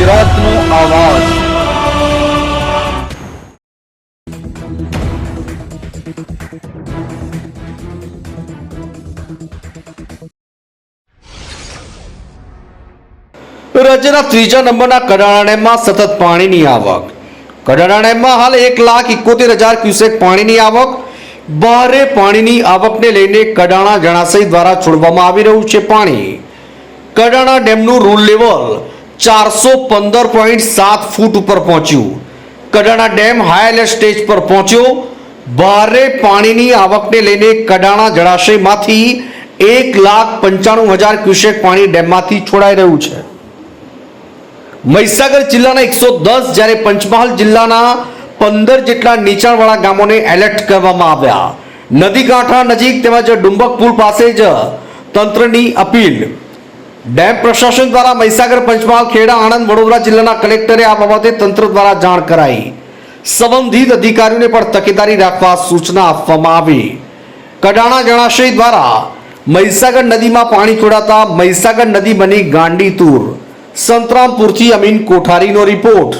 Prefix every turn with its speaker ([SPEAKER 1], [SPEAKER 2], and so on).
[SPEAKER 1] ગુજરાતનો આવાજ। રાજ્યના ત્રીજા નંબરના કડાણા ડેમમાં સતત પાણીની આવક। કડાણા ડેમમાં હાલ 1,71,000 ક્યુસેક પાણીની આવક। ભારે પાણીની આવકને લઈને કડાણા જળાશય દ્વારા છોડવામાં આવી રહ્યું છે પાણી। કડાણા ડેમનું રૂલ લેવલ 415.7 ફૂટ ઉપર પહોંચ્યું। Kadana dam high alert stage પર પહોંચ્યો। ભારે પાણીની આવકને લઈને કડાણા જળાશયમાંથી 1,95,000 ક્યુસેક પાણી ડેમમાંથી છોડાઈ રહ્યું છે। મહીસાગર જિલ્લાના 110 જ્યારે પંચમહાલ જિલ્લાના 15 જેટલા નીચાણવાળા ગામોને એલર્ટ કરવામાં આવ્યા। નદી કાંઠા નજીક તેમજ ડુંબક પુલ પાસે જ તંત્રની અપીલ। ડેમ પ્રશાસન દ્વારા મહીસાગર, પંચમહાલ, ખેડા, આણંદ, વડોદરા જિલ્લાના કલેક્ટરે આ બાબતે તંત્ર દ્વારા જાણ કરાઈ। સંબંધિત અધિકારીઓને પણ તકેદારી રાખવા સૂચના આપવામાં આવી। કડાણા જળાશય દ્વારા મહીસાગર નદીમાં પાણી છોડાતા મહીસાગર નદી બની ગાંડી તૂર। સંતરામપુરથી અમીન કોઠારીનો રિપોર્ટ।